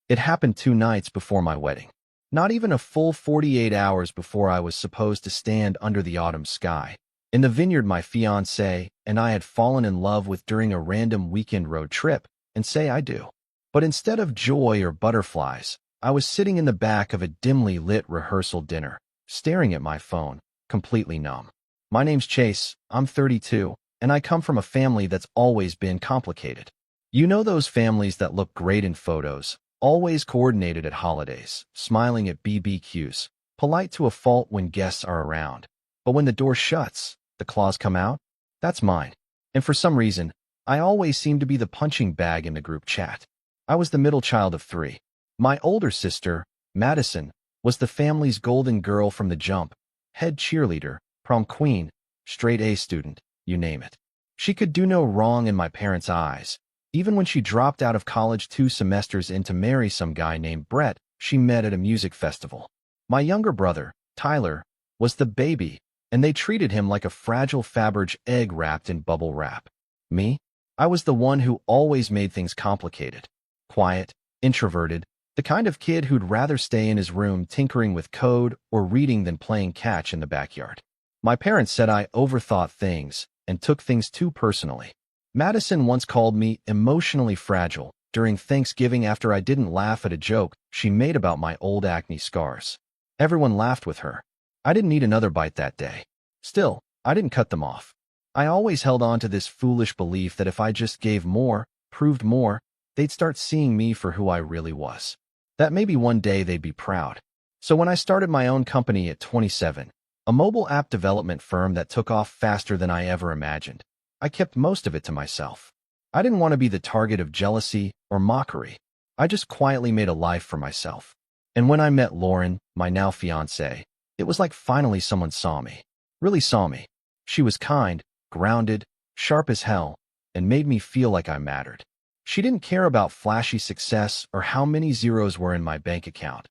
It happened 2 nights before my wedding. Not even a full 48 hours before I was supposed to stand under the autumn sky, in the vineyard my fiancé and I had fallen in love with during a random weekend road trip, and say I do. But instead of joy or butterflies, I was sitting in the back of a dimly lit rehearsal dinner, staring at my phone, completely numb. My name's Chase, I'm 32, and I come from a family that's always been complicated. You know those families that look great in photos, always coordinated at holidays, smiling at BBQs, polite to a fault when guests are around. But when the door shuts, the claws come out? That's mine. And for some reason, I always seem to be the punching bag in the group chat. I was the middle child of 3. My older sister, Madison, was the family's golden girl from the jump, head cheerleader, prom queen, straight A student, you name it. She could do no wrong in my parents' eyes. Even when she dropped out of college 2 semesters in to marry some guy named Brett she met at a music festival. My younger brother, Tyler, was the baby, and they treated him like a fragile Faberge egg wrapped in bubble wrap. Me? I was the one who always made things complicated. Quiet, introverted, the kind of kid who'd rather stay in his room tinkering with code or reading than playing catch in the backyard. My parents said I overthought things and took things too personally. Madison once called me emotionally fragile during Thanksgiving after I didn't laugh at a joke she made about my old acne scars. Everyone laughed with her. I didn't need another bite that day. Still, I didn't cut them off. I always held on to this foolish belief that if I just gave more, proved more, they'd start seeing me for who I really was. That maybe one day they'd be proud. So when I started my own company at 27, a mobile app development firm that took off faster than I ever imagined, I kept most of it to myself. I didn't want to be the target of jealousy or mockery. I just quietly made a life for myself. And when I met Lauren, my now fiancée, it was like finally someone saw me. Really saw me. She was kind, grounded, sharp as hell, and made me feel like I mattered. She didn't care about flashy success or how many zeros were in my bank account.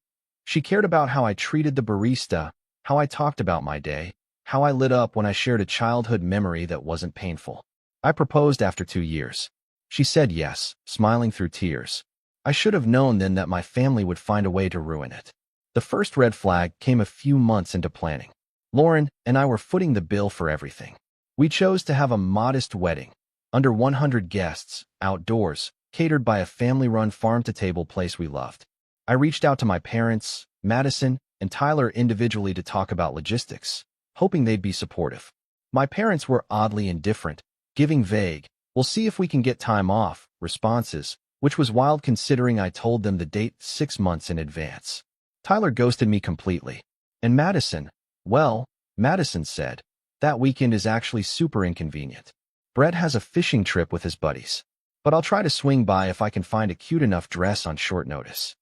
She cared about how I treated the barista, how I talked about my day, how I lit up when I shared a childhood memory that wasn't painful. I proposed after 2 years. She said yes, smiling through tears. I should have known then that my family would find a way to ruin it. The first red flag came a few months into planning. Lauren and I were footing the bill for everything. We chose to have a modest wedding, under 100 guests, outdoors, catered by a family-run farm-to-table place we loved. I reached out to my parents, Madison, and Tyler individually to talk about logistics, hoping they'd be supportive. My parents were oddly indifferent, giving vague, "We'll see if we can get time off," responses, which was wild considering I told them the date 6 months in advance. Tyler ghosted me completely. And Madison, well, Madison said, "That weekend is actually super inconvenient. Brett has a fishing trip with his buddies, but I'll try to swing by if I can find a cute enough dress on short notice."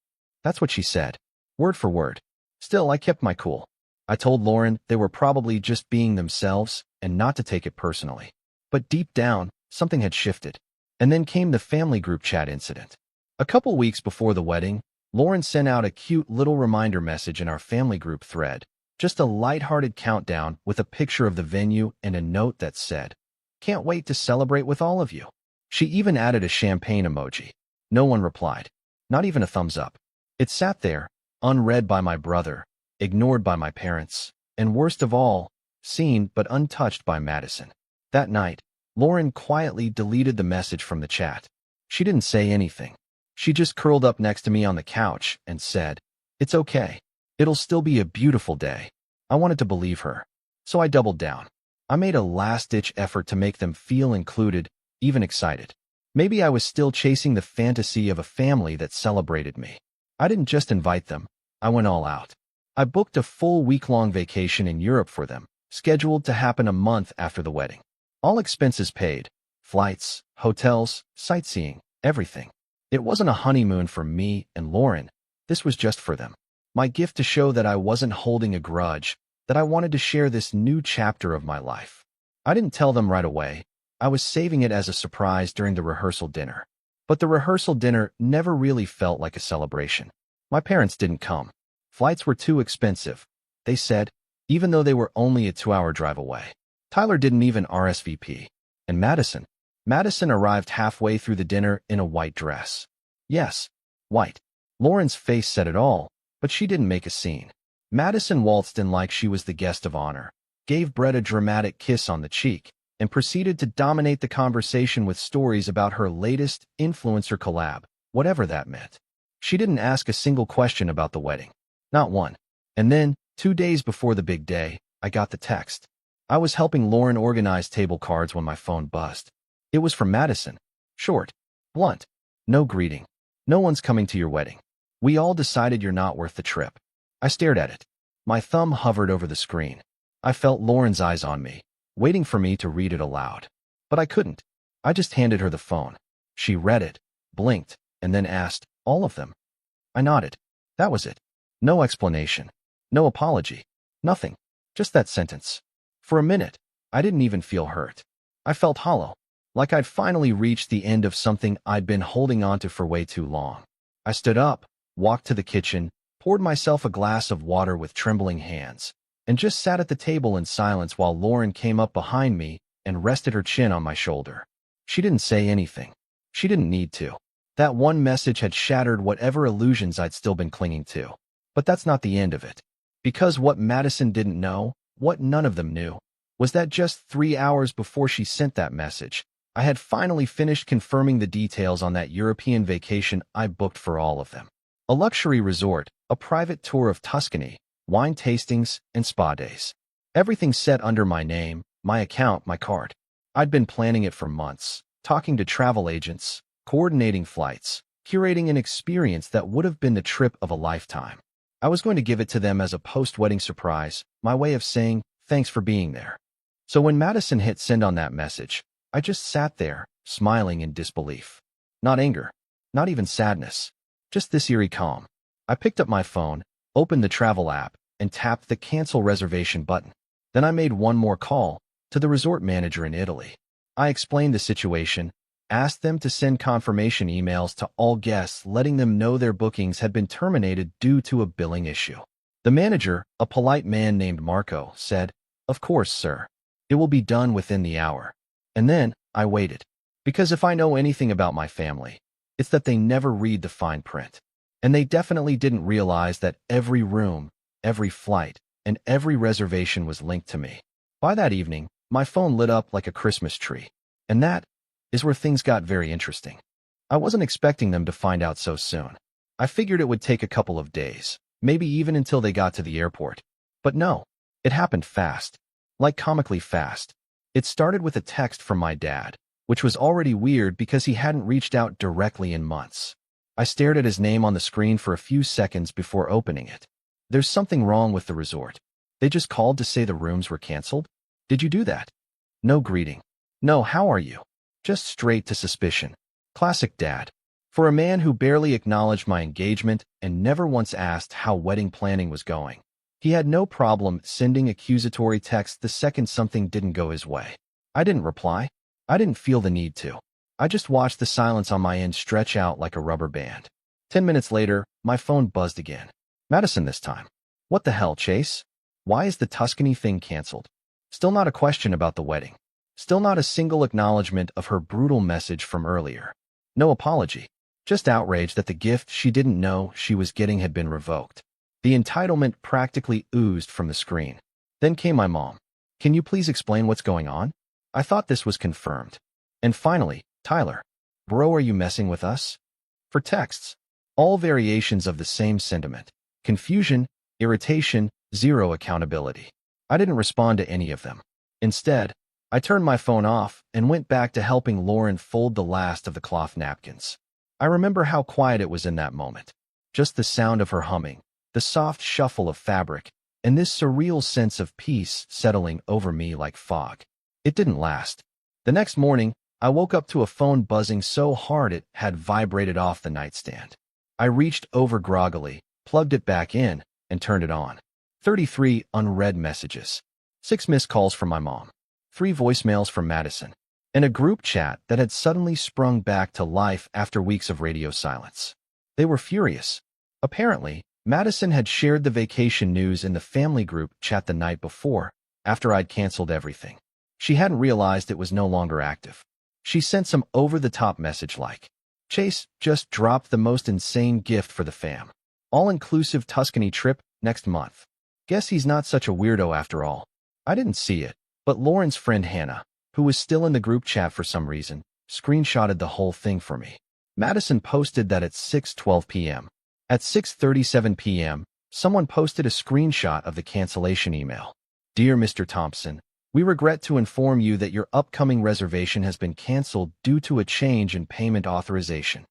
That's what she said, word for word. Still, I kept my cool. I told Lauren they were probably just being themselves and not to take it personally. But deep down, something had shifted. And then came the family group chat incident. A couple weeks before the wedding, Lauren sent out a cute little reminder message in our family group thread, just a lighthearted countdown with a picture of the venue and a note that said, "Can't wait to celebrate with all of you." She even added a champagne emoji. No one replied, not even a thumbs up. It sat there, unread by my brother, ignored by my parents, and worst of all, seen but untouched by Madison. That night, Lauren quietly deleted the message from the chat. She didn't say anything. She just curled up next to me on the couch and said, "It's okay. It'll still be a beautiful day." I wanted to believe her. So I doubled down. I made a last-ditch effort to make them feel included, even excited. Maybe I was still chasing the fantasy of a family that celebrated me. I didn't just invite them. I went all out. I booked a full week-long vacation in Europe for them, scheduled to happen a month after the wedding. All expenses paid. Flights, hotels, sightseeing, everything. It wasn't a honeymoon for me and Lauren. This was just for them. My gift to show that I wasn't holding a grudge, that I wanted to share this new chapter of my life. I didn't tell them right away. I was saving it as a surprise during the rehearsal dinner. But the rehearsal dinner never really felt like a celebration. My parents didn't come. Flights were too expensive, they said, even though they were only a 2-hour drive away. Tyler didn't even RSVP. And Madison arrived halfway through the dinner in a white dress. Yes, white. Lauren's face said it all, but she didn't make a scene. Madison waltzed in like she was the guest of honor, gave Brett a dramatic kiss on the cheek, and proceeded to dominate the conversation with stories about her latest influencer collab, whatever that meant. She didn't ask a single question about the wedding. Not one. And then, 2 days before the big day, I got the text. I was helping Lauren organize table cards when my phone buzzed. It was from Madison. Short. Blunt. No greeting. No one's coming to your wedding. We all decided you're not worth the trip. I stared at it. My thumb hovered over the screen. I felt Lauren's eyes on me, waiting for me to read it aloud. But I couldn't. I just handed her the phone. She read it, blinked, and then asked, "All of them?" I nodded. That was it. No explanation. No apology. Nothing. Just that sentence. For a minute, I didn't even feel hurt. I felt hollow, like I'd finally reached the end of something I'd been holding onto for way too long. I stood up, walked to the kitchen, poured myself a glass of water with trembling hands, and just sat at the table in silence while Lauren came up behind me and rested her chin on my shoulder. She didn't say anything. She didn't need to. That one message had shattered whatever illusions I'd still been clinging to. But that's not the end of it. Because what Madison didn't know, what none of them knew, was that just 3 hours before she sent that message, I had finally finished confirming the details on that European vacation I booked for all of them. A luxury resort, a private tour of Tuscany, wine tastings, and spa days. Everything set under my name, my account, my card. I'd been planning it for months, talking to travel agents, coordinating flights, curating an experience that would have been the trip of a lifetime. I was going to give it to them as a post-wedding surprise, my way of saying, thanks for being there. So when Madison hit send on that message, I just sat there, smiling in disbelief. Not anger, not even sadness, just this eerie calm. I picked up my phone, opened the travel app, and tapped the cancel reservation button. Then I made one more call to the resort manager in Italy. I explained the situation, asked them to send confirmation emails to all guests letting them know their bookings had been terminated due to a billing issue. The manager, a polite man named Marco, said, "Of course, sir. It will be done within the hour." And then I waited. Because if I know anything about my family, it's that they never read the fine print. And they definitely didn't realize that every room, every flight, and every reservation was linked to me. By that evening, my phone lit up like a Christmas tree. And that is where things got very interesting. I wasn't expecting them to find out so soon. I figured it would take a couple of days, maybe even until they got to the airport. But no, it happened fast. Like comically fast. It started with a text from my dad, which was already weird because he hadn't reached out directly in months. I stared at his name on the screen for a few seconds before opening it. There's something wrong with the resort. They just called to say the rooms were canceled? Did you do that? No greeting. No, how are you? Just straight to suspicion. Classic dad. For a man who barely acknowledged my engagement and never once asked how wedding planning was going, he had no problem sending accusatory texts the second something didn't go his way. I didn't reply. I didn't feel the need to. I just watched the silence on my end stretch out like a rubber band. 10 minutes later, my phone buzzed again. Madison this time. What the hell, Chase? Why is the Tuscany thing canceled? Still not a question about the wedding. Still not a single acknowledgement of her brutal message from earlier. No apology. Just outrage that the gift she didn't know she was getting had been revoked. The entitlement practically oozed from the screen. Then came my mom. Can you please explain what's going on? I thought this was confirmed. And finally, Tyler. Bro, are you messing with us? For texts. All variations of the same sentiment. Confusion, irritation, zero accountability. I didn't respond to any of them. Instead, I turned my phone off and went back to helping Lauren fold the last of the cloth napkins. I remember how quiet it was in that moment. Just the sound of her humming, the soft shuffle of fabric, and this surreal sense of peace settling over me like fog. It didn't last. The next morning, I woke up to a phone buzzing so hard it had vibrated off the nightstand. I reached over groggily, plugged it back in, and turned it on. 33 unread messages. 6 missed calls from my mom. 3 voicemails from Madison, and a group chat that had suddenly sprung back to life after weeks of radio silence. They were furious. Apparently, Madison had shared the vacation news in the family group chat the night before, after I'd canceled everything. She hadn't realized it was no longer active. She sent some over-the-top message like, Chase just dropped the most insane gift for the fam. All-inclusive Tuscany trip next month. Guess he's not such a weirdo after all. I didn't see it, but Lauren's friend Hannah, who was still in the group chat for some reason, screenshotted the whole thing for me. Madison posted that at 6:12 p.m. At 6:37 p.m., someone posted a screenshot of the cancellation email. Dear Mr. Thompson, we regret to inform you that your upcoming reservation has been canceled due to a change in payment authorization.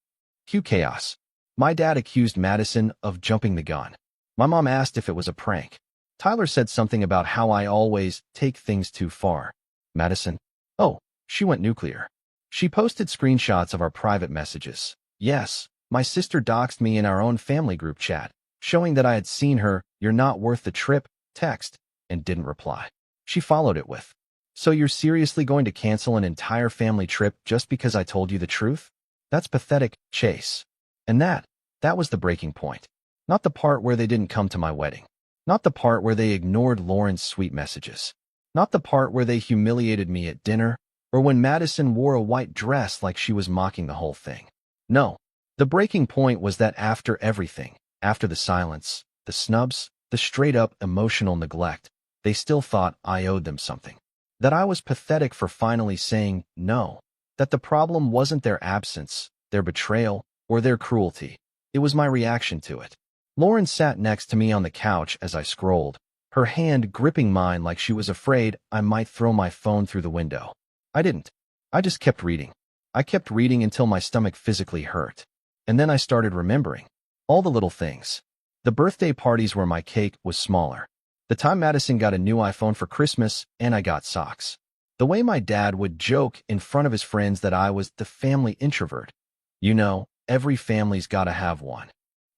Cue chaos. My dad accused Madison of jumping the gun. My mom asked if it was a prank. Tyler said something about how I always take things too far. Madison, oh, she went nuclear. She posted screenshots of our private messages. Yes, my sister doxed me in our own family group chat, showing that I had seen her "you're not worth the trip" text, and didn't reply. She followed it with, so you're seriously going to cancel an entire family trip just because I told you the truth? That's pathetic, Chase. And that was the breaking point. Not the part where they didn't come to my wedding. Not the part where they ignored Lauren's sweet messages. Not the part where they humiliated me at dinner, or when Madison wore a white dress like she was mocking the whole thing. No, the breaking point was that after everything, after the silence, the snubs, the straight-up emotional neglect, they still thought I owed them something. That I was pathetic for finally saying no. That the problem wasn't their absence, their betrayal, or their cruelty. It was my reaction to it. Lauren sat next to me on the couch as I scrolled, her hand gripping mine like she was afraid I might throw my phone through the window. I didn't. I just kept reading. I kept reading until my stomach physically hurt. And then I started remembering. All the little things. The birthday parties where my cake was smaller. The time Madison got a new iPhone for Christmas and I got socks. The way my dad would joke in front of his friends that I was the family introvert. You know, every family's gotta have one.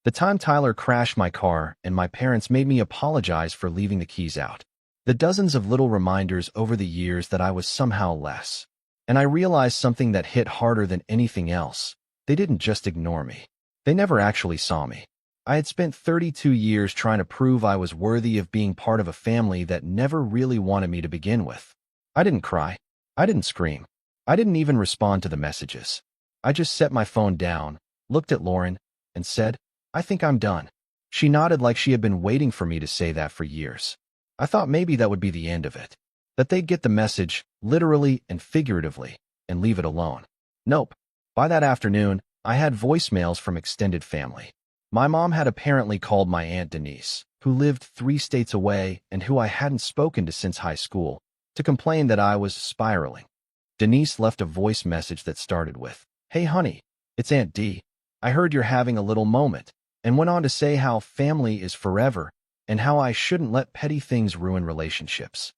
The time Tyler crashed my car and my parents made me apologize for leaving the keys out. The dozens of little reminders over the years that I was somehow less. And I realized something that hit harder than anything else. They didn't just ignore me. They never actually saw me. I had spent 32 years trying to prove I was worthy of being part of a family that never really wanted me to begin with. I didn't cry. I didn't scream. I didn't even respond to the messages. I just set my phone down, looked at Lauren, and said, I think I'm done. She nodded like she had been waiting for me to say that for years. I thought maybe that would be the end of it. That they'd get the message, literally and figuratively, and leave it alone. Nope. By that afternoon, I had voicemails from extended family. My mom had apparently called my Aunt Denise, who lived 3 states away and who I hadn't spoken to since high school, to complain that I was spiraling. Denise left a voice message that started with, Hey honey, it's Aunt D. I heard you're having a little moment, and went on to say how family is forever and how I shouldn't let petty things ruin relationships.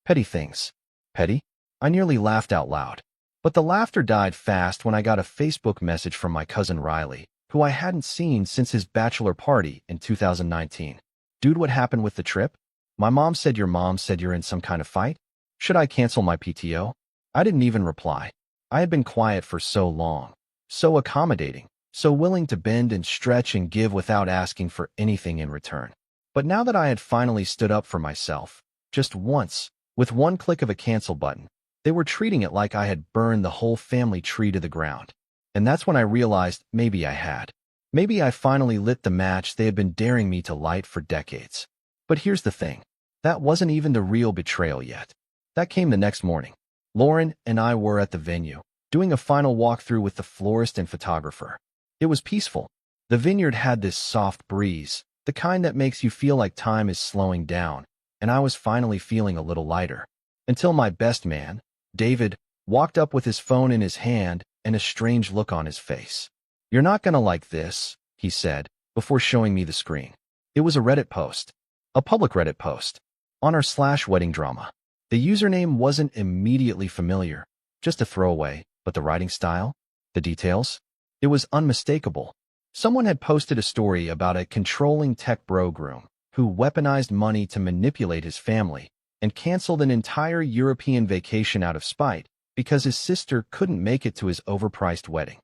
Petty things. Petty? I nearly laughed out loud. But the laughter died fast when I got a Facebook message from my cousin Riley, who I hadn't seen since his bachelor party in 2019. Dude, what happened with the trip? My mom said your mom said you're in some kind of fight? Should I cancel my PTO? I didn't even reply. I had been quiet for so long, so accommodating, so willing to bend and stretch and give without asking for anything in return. But now that I had finally stood up for myself, just once, with one click of a cancel button, they were treating it like I had burned the whole family tree to the ground. And that's when I realized maybe I had. Maybe I finally lit the match they had been daring me to light for decades. But here's the thing. That wasn't even the real betrayal yet. That came the next morning. Lauren and I were at the venue, doing a final walkthrough with the florist and photographer. It was peaceful. The vineyard had this soft breeze, the kind that makes you feel like time is slowing down, and I was finally feeling a little lighter. Until my best man, David, walked up with his phone in his hand and a strange look on his face. You're not gonna like this, he said, before showing me the screen. It was a Reddit post. A public Reddit post. On r/wedding drama. The username wasn't immediately familiar, just a throwaway, but the writing style? The details? It was unmistakable. Someone had posted a story about a controlling tech bro groom who weaponized money to manipulate his family and canceled an entire European vacation out of spite because his sister couldn't make it to his overpriced wedding.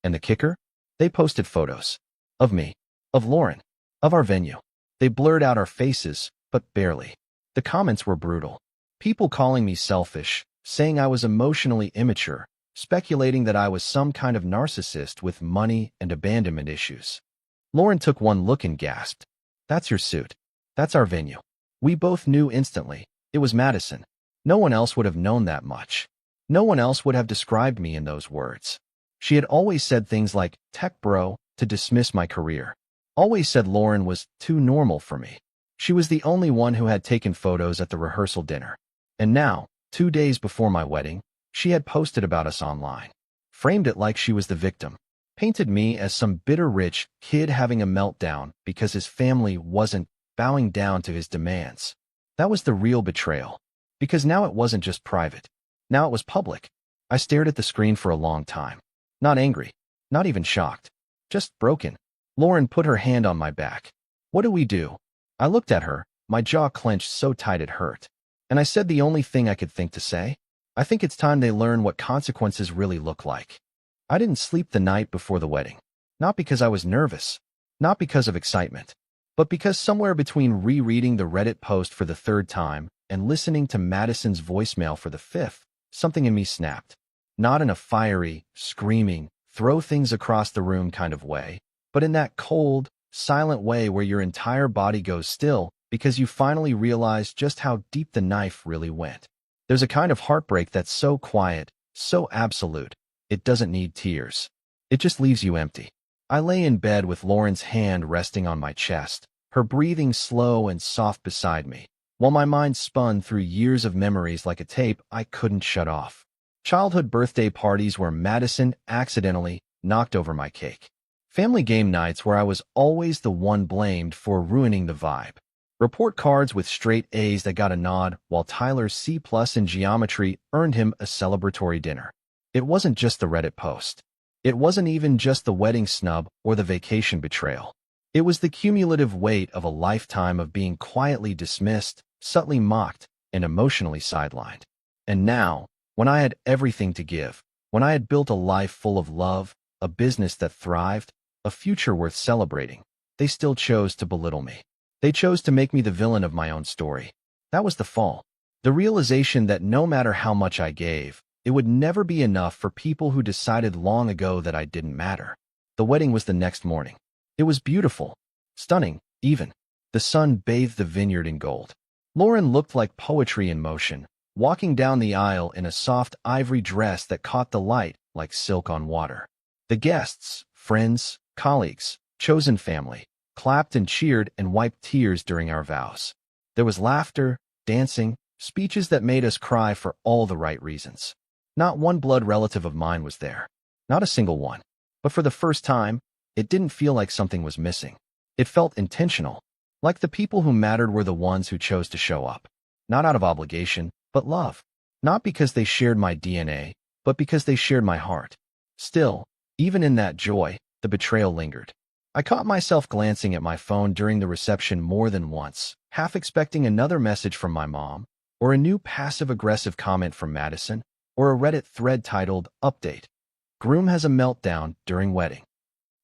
And the kicker? They posted photos. Of me. Of Lauren. Of our venue. They blurred out our faces, but barely. The comments were brutal. People calling me selfish, saying I was emotionally immature, speculating that I was some kind of narcissist with money and abandonment issues. Lauren took one look and gasped. "That's your suit. That's our venue." We both knew instantly. It was Madison. No one else would have known that much. No one else would have described me in those words. She had always said things like, "tech bro," to dismiss my career. Always said Lauren was too normal for me. She was the only one who had taken photos at the rehearsal dinner. And now, 2 days before my wedding, she had posted about us online. Framed it like she was the victim. Painted me as some bitter rich kid having a meltdown because his family wasn't bowing down to his demands. That was the real betrayal. Because now it wasn't just private. Now it was public. I stared at the screen for a long time. Not angry. Not even shocked. Just broken. Lauren put her hand on my back. "What do we do?" I looked at her, my jaw clenched so tight it hurt. And I said the only thing I could think to say. "I think it's time they learn what consequences really look like." I didn't sleep the night before the wedding. Not because I was nervous. Not because of excitement. But because somewhere between rereading the Reddit post for the third time and listening to Madison's voicemail for the fifth, something in me snapped. Not in a fiery, screaming, throw things across the room kind of way, but in that cold, silent way where your entire body goes still because you finally realize just how deep the knife really went. There's a kind of heartbreak that's so quiet, so absolute, it doesn't need tears. It just leaves you empty. I lay in bed with Lauren's hand resting on my chest, her breathing slow and soft beside me, while my mind spun through years of memories like a tape I couldn't shut off. Childhood birthday parties where Madison accidentally knocked over my cake. Family game nights where I was always the one blamed for ruining the vibe. Report cards with straight A's that got a nod, while Tyler's C+ in geometry earned him a celebratory dinner. It wasn't just the Reddit post. It wasn't even just the wedding snub or the vacation betrayal. It was the cumulative weight of a lifetime of being quietly dismissed, subtly mocked, and emotionally sidelined. And now, when I had everything to give, when I had built a life full of love, a business that thrived, a future worth celebrating, they still chose to belittle me. They chose to make me the villain of my own story. That was the fall. The realization that no matter how much I gave, it would never be enough for people who decided long ago that I didn't matter. The wedding was the next morning. It was beautiful, stunning, even. The sun bathed the vineyard in gold. Lauren looked like poetry in motion, walking down the aisle in a soft ivory dress that caught the light like silk on water. The guests, friends, colleagues, chosen family, clapped and cheered and wiped tears during our vows. There was laughter, dancing, speeches that made us cry for all the right reasons. Not one blood relative of mine was there. Not a single one. But for the first time, it didn't feel like something was missing. It felt intentional. Like the people who mattered were the ones who chose to show up. Not out of obligation, but love. Not because they shared my DNA, but because they shared my heart. Still, even in that joy, the betrayal lingered. I caught myself glancing at my phone during the reception more than once, half expecting another message from my mom, or a new passive-aggressive comment from Madison, or a Reddit thread titled, "Update. Groom has a meltdown during wedding."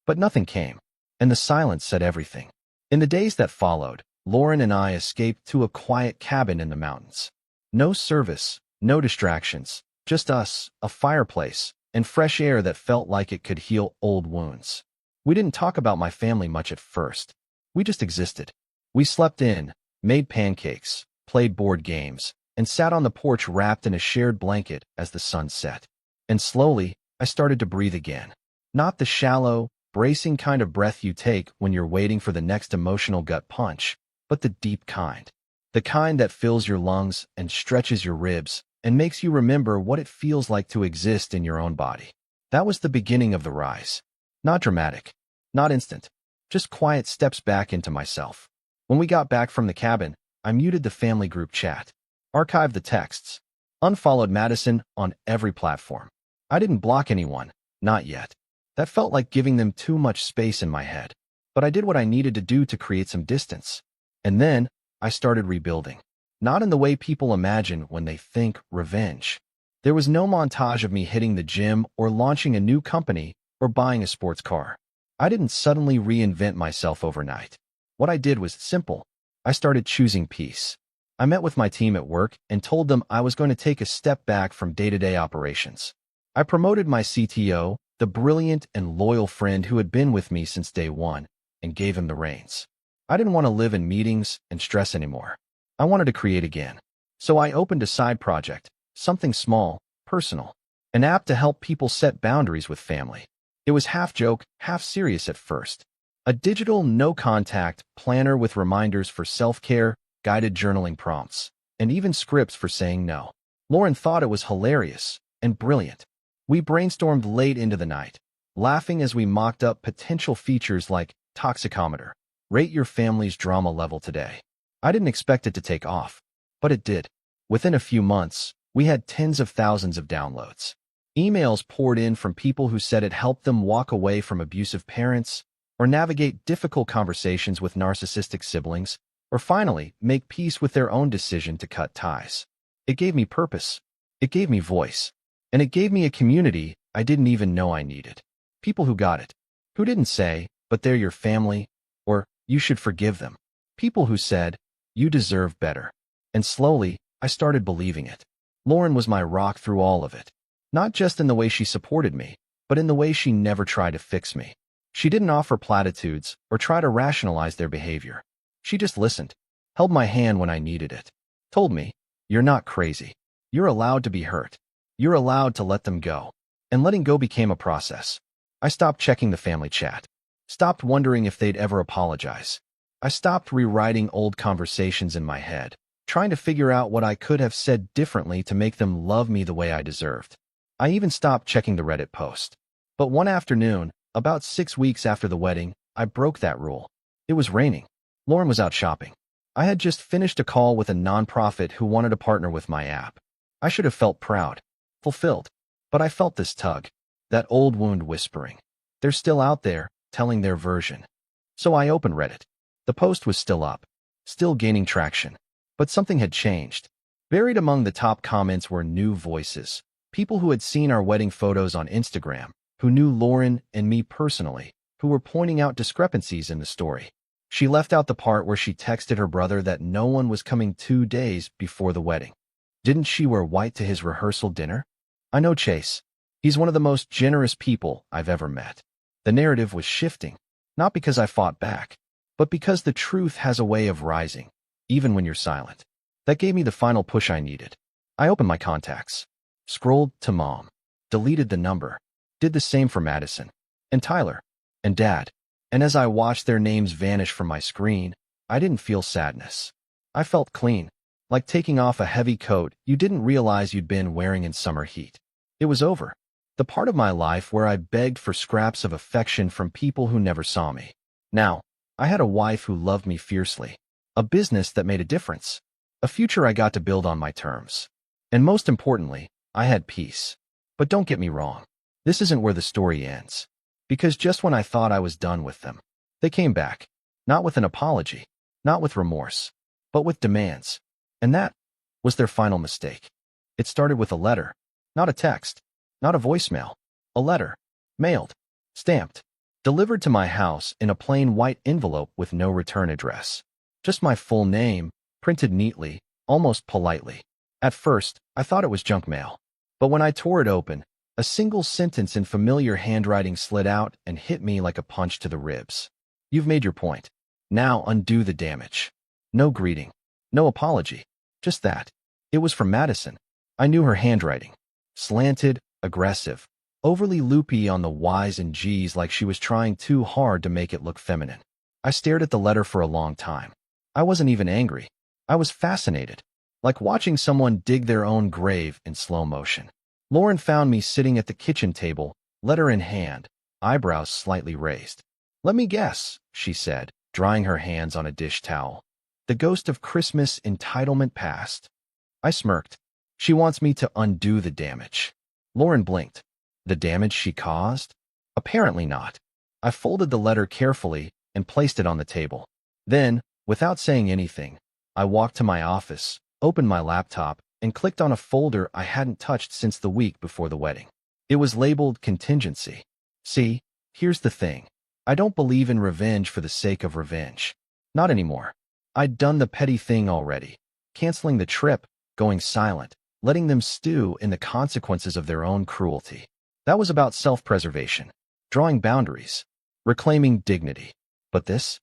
But nothing came, and the silence said everything. In the days that followed, Lauren and I escaped to a quiet cabin in the mountains. No service, no distractions, just us, a fireplace, and fresh air that felt like it could heal old wounds. We didn't talk about my family much at first. We just existed. We slept in, made pancakes, played board games, and sat on the porch wrapped in a shared blanket as the sun set. And slowly, I started to breathe again. Not the shallow, bracing kind of breath you take when you're waiting for the next emotional gut punch, but the deep kind. The kind that fills your lungs and stretches your ribs and makes you remember what it feels like to exist in your own body. That was the beginning of the rise. Not dramatic, not instant, just quiet steps back into myself. When we got back from the cabin, I muted the family group chat, archived the texts, unfollowed Madison on every platform. I didn't block anyone, not yet. That felt like giving them too much space in my head. But I did what I needed to do to create some distance. And then, I started rebuilding. Not in the way people imagine when they think revenge. There was no montage of me hitting the gym or launching a new company or buying a sports car. I didn't suddenly reinvent myself overnight. What I did was simple. I started choosing peace. I met with my team at work and told them I was going to take a step back from day-to-day operations. I promoted my CTO, the brilliant and loyal friend who had been with me since day one, and gave him the reins. I didn't want to live in meetings and stress anymore. I wanted to create again. So I opened a side project, something small, personal, an app to help people set boundaries with family. It was half joke, half serious at first. A digital, no-contact planner with reminders for self-care, guided journaling prompts, and even scripts for saying no. Lauren thought it was hilarious and brilliant. We brainstormed late into the night, laughing as we mocked up potential features like toxicometer, rate your family's drama level today. I didn't expect it to take off, but it did. Within a few months, we had tens of thousands of downloads. Emails poured in from people who said it helped them walk away from abusive parents, or navigate difficult conversations with narcissistic siblings, or finally, make peace with their own decision to cut ties. It gave me purpose. It gave me voice. And it gave me a community I didn't even know I needed. People who got it. Who didn't say, but they're your family, or you should forgive them. People who said, you deserve better. And slowly, I started believing it. Lauren was my rock through all of it. Not just in the way she supported me, but in the way she never tried to fix me. She didn't offer platitudes or try to rationalize their behavior. She just listened, held my hand when I needed it, told me, you're not crazy. You're allowed to be hurt. You're allowed to let them go. And letting go became a process. I stopped checking the family chat. Stopped wondering if they'd ever apologize. I stopped rewriting old conversations in my head, trying to figure out what I could have said differently to make them love me the way I deserved. I even stopped checking the Reddit post. But one afternoon, about 6 weeks after the wedding, I broke that rule. It was raining. Lauren was out shopping. I had just finished a call with a nonprofit who wanted to partner with my app. I should have felt proud, fulfilled. But I felt this tug, that old wound whispering. They're still out there, telling their version. So I opened Reddit. The post was still up, still gaining traction. But something had changed. Buried among the top comments were new voices. People who had seen our wedding photos on Instagram, who knew Lauren and me personally, who were pointing out discrepancies in the story. She left out the part where she texted her brother that no one was coming 2 days before the wedding. Didn't she wear white to his rehearsal dinner? I know Chase. He's one of the most generous people I've ever met. The narrative was shifting, not because I fought back, but because the truth has a way of rising, even when you're silent. That gave me the final push I needed. I opened my contacts, scrolled to Mom, deleted the number, did the same for Madison, and Tyler, and Dad. And as I watched their names vanish from my screen, I didn't feel sadness. I felt clean, like taking off a heavy coat you didn't realize you'd been wearing in summer heat. It was over. The part of my life where I begged for scraps of affection from people who never saw me. Now, I had a wife who loved me fiercely, a business that made a difference, a future I got to build on my terms. And most importantly, I had peace. But don't get me wrong. This isn't where the story ends. Because just when I thought I was done with them, they came back. Not with an apology, not with remorse, but with demands. And that was their final mistake. It started with a letter, not a text, not a voicemail. A letter, mailed, stamped, delivered to my house in a plain white envelope with no return address. Just my full name, printed neatly, almost politely. At first, I thought it was junk mail. But when I tore it open, a single sentence in familiar handwriting slid out and hit me like a punch to the ribs. You've made your point. Now undo the damage. No greeting. No apology. Just that. It was from Madison. I knew her handwriting. Slanted, aggressive, overly loopy on the Y's and G's, like she was trying too hard to make it look feminine. I stared at the letter for a long time. I wasn't even angry. I was fascinated. Like watching someone dig their own grave in slow motion. Lauren found me sitting at the kitchen table, letter in hand, eyebrows slightly raised. Let me guess, she said, drying her hands on a dish towel. The ghost of Christmas entitlement past. I smirked. She wants me to undo the damage. Lauren blinked. The damage she caused? Apparently not. I folded the letter carefully and placed it on the table. Then, without saying anything, I walked to my office, opened my laptop, and clicked on a folder I hadn't touched since the week before the wedding. It was labeled contingency. See, here's the thing. I don't believe in revenge for the sake of revenge. Not anymore. I'd done the petty thing already. Canceling the trip, going silent, letting them stew in the consequences of their own cruelty. That was about self-preservation, drawing boundaries, reclaiming dignity. But this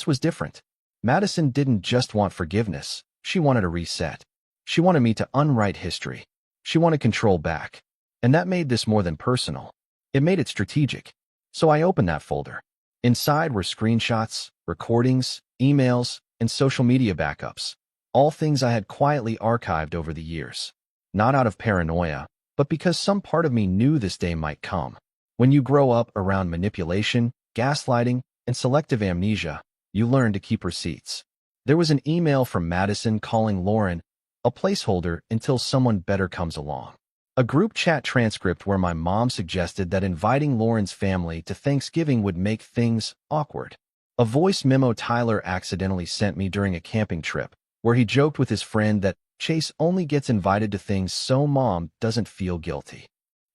was different. Madison didn't just want forgiveness. She wanted a reset. She wanted me to unwrite history. She wanted control back. And that made this more than personal. It made it strategic. So I opened that folder. Inside were screenshots, recordings, emails, and social media backups. All things I had quietly archived over the years. Not out of paranoia, but because some part of me knew this day might come. When you grow up around manipulation, gaslighting, and selective amnesia, you learn to keep receipts. There was an email from Madison calling Lauren a placeholder until someone better comes along. A group chat transcript where my mom suggested that inviting Lauren's family to Thanksgiving would make things awkward. A voice memo Tyler accidentally sent me during a camping trip, where he joked with his friend that Chase only gets invited to things so mom doesn't feel guilty.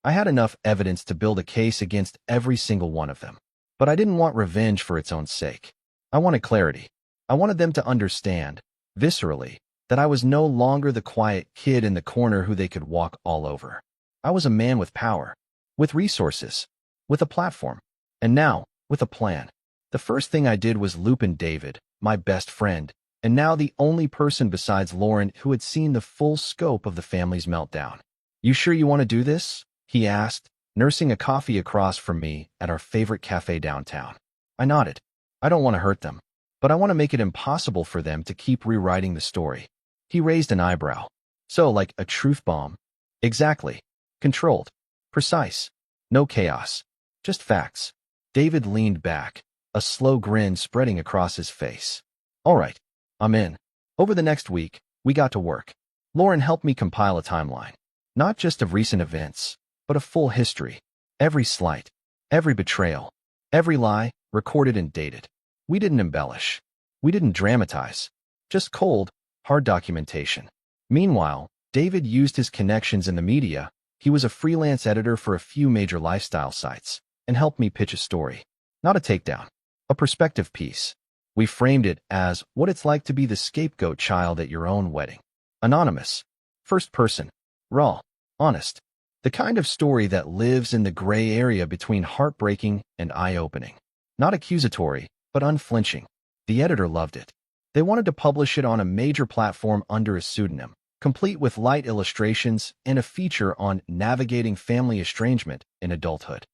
I had enough evidence to build a case against every single one of them. But I didn't want revenge for its own sake. I wanted clarity. I wanted them to understand, viscerally, that I was no longer the quiet kid in the corner who they could walk all over. I was a man with power, with resources, with a platform, and now, with a plan. The first thing I did was loop in David, my best friend, and now the only person besides Lauren who had seen the full scope of the family's meltdown. "You sure you want to do this?" he asked, nursing a coffee across from me at our favorite cafe downtown. I nodded. I don't want to hurt them, but I want to make it impossible for them to keep rewriting the story. He raised an eyebrow. "So, like a truth bomb?" "Exactly. Controlled. Precise. No chaos. Just facts." David leaned back, a slow grin spreading across his face. "All right. I'm in." Over the next week, we got to work. Lauren helped me compile a timeline, not just of recent events, but a full history. Every slight, every betrayal, every lie, recorded and dated. We didn't embellish. We didn't dramatize. Just cold, hard documentation. Meanwhile, David used his connections in the media. He was a freelance editor for a few major lifestyle sites and helped me pitch a story. Not a takedown, a perspective piece. We framed it as what it's like to be the scapegoat child at your own wedding. Anonymous. First person. Raw. Honest. The kind of story that lives in the gray area between heartbreaking and eye-opening. Not accusatory, but unflinching. The editor loved it. They wanted to publish it on a major platform under a pseudonym, complete with light illustrations and a feature on navigating family estrangement in adulthood.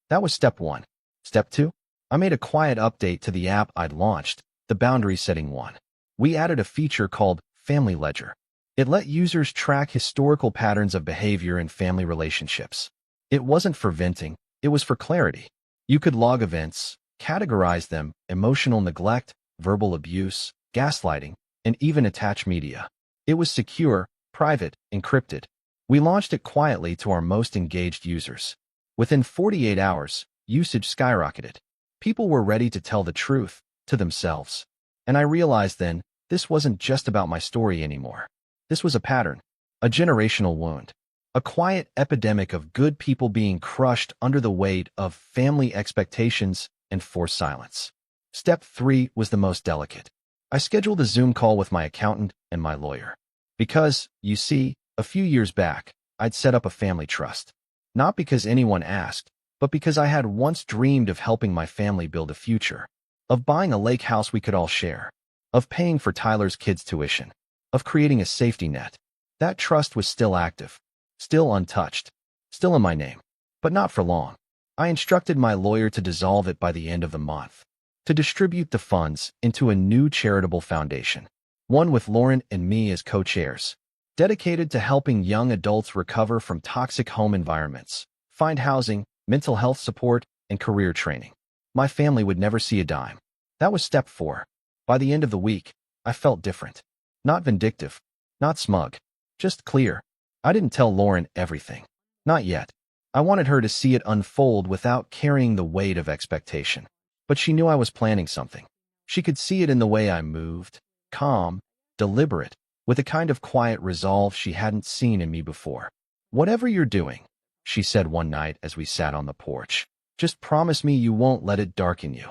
That was step one. Step two? I made a quiet update to the app I'd launched, the boundary setting one. We added a feature called Family Ledger. It let users track historical patterns of behavior in family relationships. It wasn't for venting, it was for clarity. You could log events, categorize them, emotional neglect, verbal abuse, gaslighting, and even attach media. It was secure, private, encrypted. We launched it quietly to our most engaged users. Within 48 hours, usage skyrocketed. People were ready to tell the truth to themselves. And I realized then, this wasn't just about my story anymore. This was a pattern, a generational wound, a quiet epidemic of good people being crushed under the weight of family expectations and forced silence. Step 3 was the most delicate. I scheduled a Zoom call with my accountant and my lawyer. Because, you see, a few years back, I'd set up a family trust. Not because anyone asked, but because I had once dreamed of helping my family build a future, of buying a lake house we could all share, of paying for Tyler's kids' tuition, of creating a safety net. That trust was still active, still untouched, still in my name, but not for long. I instructed my lawyer to dissolve it by the end of the month, to distribute the funds into a new charitable foundation, one with Lauren and me as co-chairs, dedicated to helping young adults recover from toxic home environments, find housing, mental health support, and career training. My family would never see a dime. That was step 4. By the end of the week, I felt different. Not vindictive, not smug, just clear. I didn't tell Lauren everything. Not yet. I wanted her to see it unfold without carrying the weight of expectation. But she knew I was planning something. She could see it in the way I moved, calm, deliberate, with a kind of quiet resolve she hadn't seen in me before. "Whatever you're doing," she said one night as we sat on the porch, "just promise me you won't let it darken you."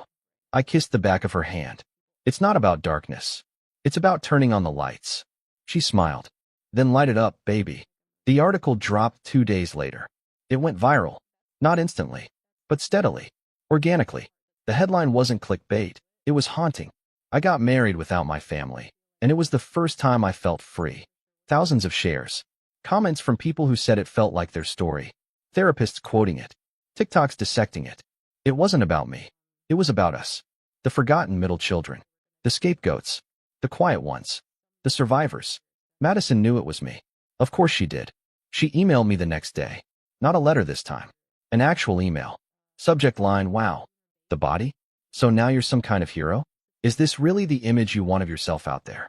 I kissed the back of her hand. "It's not about darkness. It's about turning on the lights." She smiled. "Then light it up, baby." The article dropped 2 days later. It went viral. Not instantly, but steadily, organically. The headline wasn't clickbait. It was haunting. I got married without my family, and it was the first time I felt free. Thousands of shares. Comments from people who said it felt like their story. Therapists quoting it. TikToks dissecting it. It wasn't about me. It was about us. The forgotten middle children. The scapegoats. The quiet ones. The survivors. Madison knew it was me. Of course she did. She emailed me the next day. Not a letter this time. An actual email. Subject line, wow. The body? So now you're some kind of hero? Is this really the image you want of yourself out there?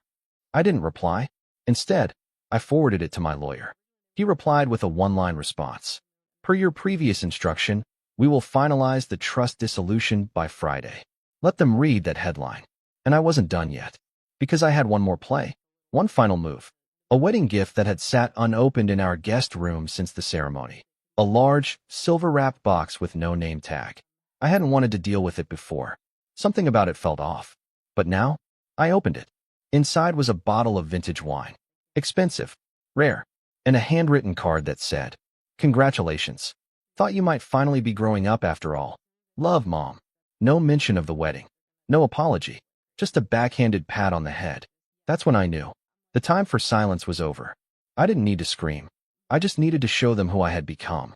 I didn't reply. Instead, I forwarded it to my lawyer. He replied with a one-line response. Per your previous instruction, we will finalize the trust dissolution by Friday. Let them read that headline. And I wasn't done yet. Because I had one more play. One final move. A wedding gift that had sat unopened in our guest room since the ceremony. A large, silver-wrapped box with no name tag. I hadn't wanted to deal with it before. Something about it felt off. But now, I opened it. Inside was a bottle of vintage wine. Expensive, rare, and a handwritten card that said, "Congratulations. Thought you might finally be growing up after all. Love, Mom." No mention of the wedding. No apology. Just a backhanded pat on the head. That's when I knew. The time for silence was over. I didn't need to scream. I just needed to show them who I had become.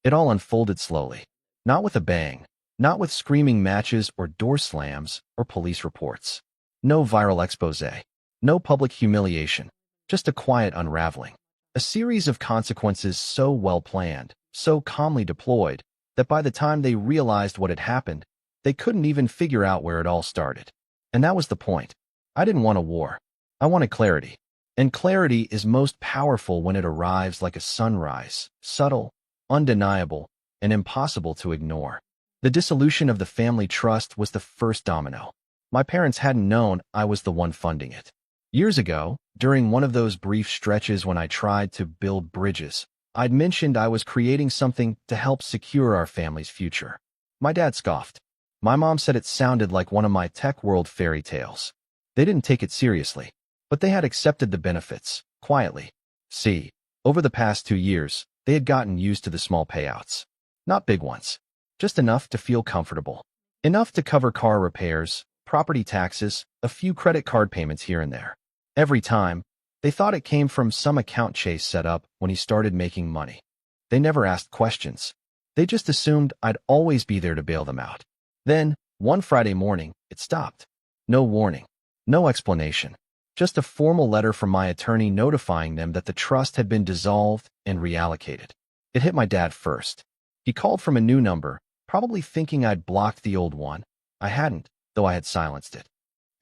It all unfolded slowly. Not with a bang. Not with screaming matches or door slams or police reports. No viral expose. No public humiliation. Just a quiet unraveling. A series of consequences so well planned, so calmly deployed, that by the time they realized what had happened, they couldn't even figure out where it all started. And that was the point. I didn't want a war. I wanted clarity. And clarity is most powerful when it arrives like a sunrise, subtle, undeniable, and impossible to ignore. The dissolution of the family trust was the first domino. My parents hadn't known I was the one funding it. Years ago, during one of those brief stretches when I tried to build bridges, I'd mentioned I was creating something to help secure our family's future. My dad scoffed. My mom said it sounded like one of my tech world fairy tales. They didn't take it seriously, but they had accepted the benefits, quietly. See, over the past 2 years, they had gotten used to the small payouts. Not big ones. Just enough to feel comfortable. Enough to cover car repairs, property taxes, a few credit card payments here and there. Every time, they thought it came from some account Chase set up when he started making money. They never asked questions. They just assumed I'd always be there to bail them out. Then, one Friday morning, it stopped. No warning. No explanation. Just a formal letter from my attorney notifying them that the trust had been dissolved and reallocated. It hit my dad first. He called from a new number, probably thinking I'd blocked the old one. I hadn't, though I had silenced it.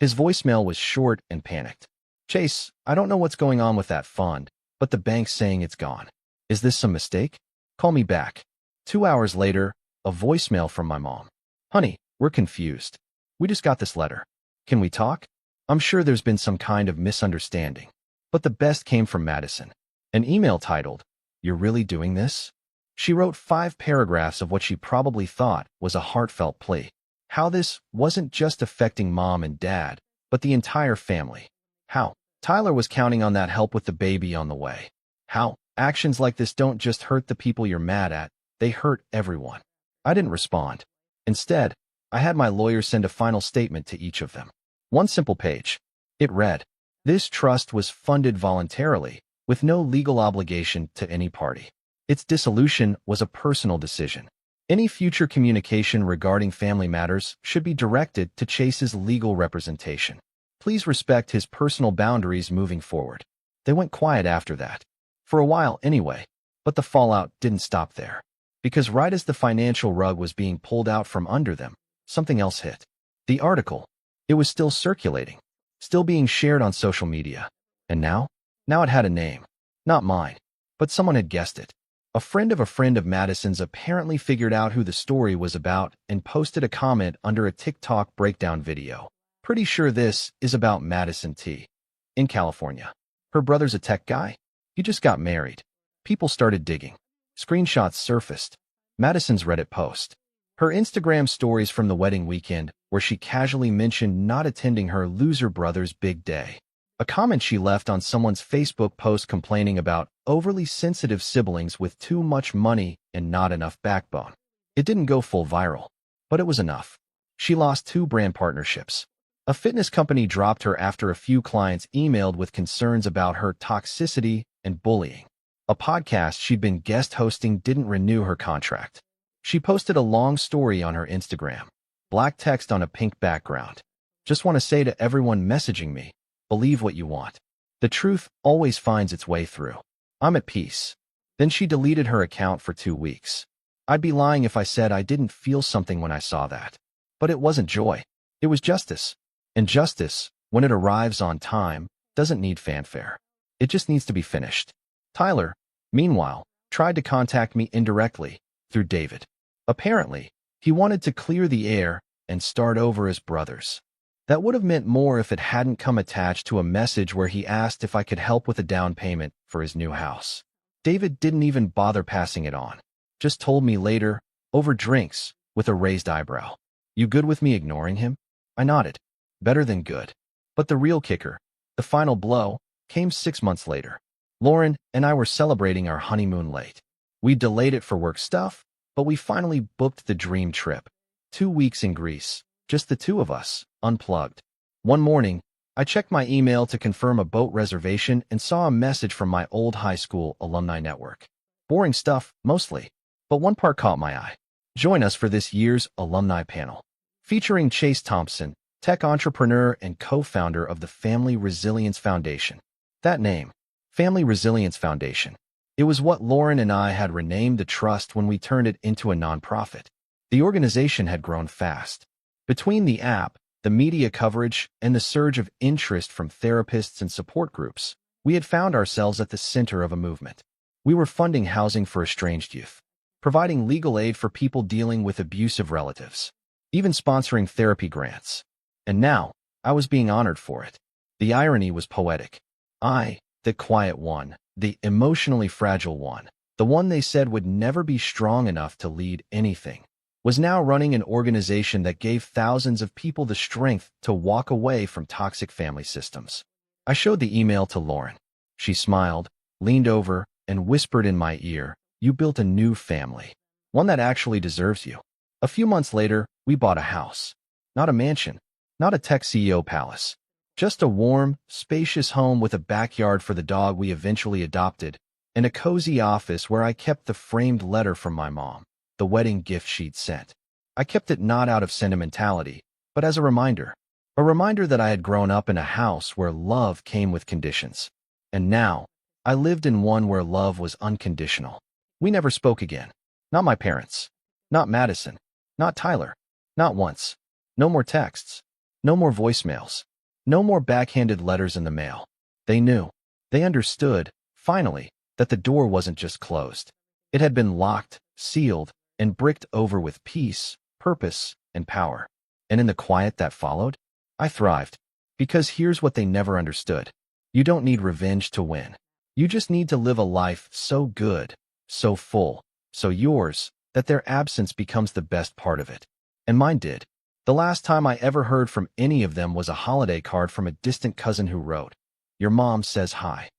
His voicemail was short and panicked. "Chase, I don't know what's going on with that fund, but the bank's saying it's gone. Is this some mistake? Call me back." 2 hours later, a voicemail from my mom. "Honey, we're confused. We just got this letter. Can we talk? I'm sure there's been some kind of misunderstanding." But the best came from Madison. An email titled, "You're really doing this?" She wrote 5 paragraphs of what she probably thought was a heartfelt plea. How this wasn't just affecting Mom and Dad, but the entire family. How Tyler was counting on that help with the baby on the way. How actions like this don't just hurt the people you're mad at, they hurt everyone. I didn't respond. Instead, I had my lawyer send a final statement to each of them. One simple page. It read, "This trust was funded voluntarily, with no legal obligation to any party. Its dissolution was a personal decision. Any future communication regarding family matters should be directed to Chase's legal representation. Please respect his personal boundaries moving forward." They went quiet after that. For a while anyway. But the fallout didn't stop there. Because right as the financial rug was being pulled out from under them, something else hit. The article. It was still circulating. Still being shared on social media. And now? Now it had a name. Not mine. But someone had guessed it. A friend of Madison's apparently figured out who the story was about and posted a comment under a TikTok breakdown video. "Pretty sure this is about Madison T. in California. Her brother's a tech guy. He just got married." People started digging. Screenshots surfaced. Madison's Reddit post. Her Instagram stories from the wedding weekend where she casually mentioned not attending her loser brother's big day. A comment she left on someone's Facebook post complaining about overly sensitive siblings with too much money and not enough backbone. It didn't go full viral, but it was enough. She lost 2 brand partnerships. A fitness company dropped her after a few clients emailed with concerns about her toxicity and bullying. A podcast she'd been guest hosting didn't renew her contract. She posted a long story on her Instagram, black text on a pink background. Just want to say to everyone messaging me, believe what you want. The truth always finds its way through. I'm at peace. Then she deleted her account for 2 weeks. I'd be lying if I said I didn't feel something when I saw that. But it wasn't joy. It was justice. And justice, when it arrives on time, doesn't need fanfare. It just needs to be finished. Tyler, meanwhile, tried to contact me indirectly through David. Apparently, he wanted to clear the air and start over as brothers. That would have meant more if it hadn't come attached to a message where he asked if I could help with a down payment for his new house. David didn't even bother passing it on. Just told me later, over drinks, with a raised eyebrow. You good with me ignoring him? I nodded. Better than good. But the real kicker, the final blow, came 6 months later. Lauren and I were celebrating our honeymoon late. We delayed it for work stuff, but we finally booked the dream trip. 2 weeks in Greece, just the 2 of us, unplugged. One morning, I checked my email to confirm a boat reservation and saw a message from my old high school alumni network. Boring stuff, mostly. But one part caught my eye. Join us for this year's alumni panel, featuring Chase Thompson, tech entrepreneur and co-founder of the Family Resilience Foundation. That name, Family Resilience Foundation. It was what Lauren and I had renamed the trust when we turned it into a nonprofit. The organization had grown fast. Between the app, the media coverage, and the surge of interest from therapists and support groups, we had found ourselves at the center of a movement. We were funding housing for estranged youth, providing legal aid for people dealing with abusive relatives, even sponsoring therapy grants. And now, I was being honored for it. The irony was poetic. I, the quiet one, the emotionally fragile one, the one they said would never be strong enough to lead anything, was now running an organization that gave thousands of people the strength to walk away from toxic family systems. I showed the email to Lauren. She smiled, leaned over, and whispered in my ear, "You built a new family, one that actually deserves you." A few months later, we bought a house. Not a mansion, not a tech CEO palace. Just a warm, spacious home with a backyard for the dog we eventually adopted, and a cozy office where I kept the framed letter from my mom, the wedding gift she'd sent. I kept it not out of sentimentality, but as a reminder that I had grown up in a house where love came with conditions. And now, I lived in one where love was unconditional. We never spoke again. Not my parents. Not Madison. Not Tyler. Not once. No more texts. No more voicemails. No more backhanded letters in the mail. They knew. They understood, finally, that the door wasn't just closed. It had been locked, sealed, and bricked over with peace, purpose, and power. And in the quiet that followed, I thrived. Because here's what they never understood. You don't need revenge to win. You just need to live a life so good, so full, so yours, that their absence becomes the best part of it. And mine did. The last time I ever heard from any of them was a holiday card from a distant cousin who wrote, "Your mom says hi."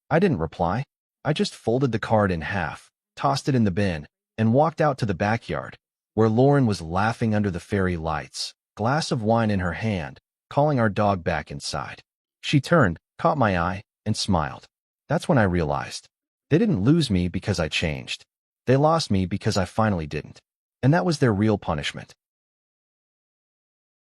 I didn't reply. I just folded the card in half, tossed it in the bin, and walked out to the backyard, where Lauren was laughing under the fairy lights, glass of wine in her hand, calling our dog back inside. She turned, caught my eye, and smiled. That's when I realized. They didn't lose me because I changed. They lost me because I finally didn't. And that was their real punishment.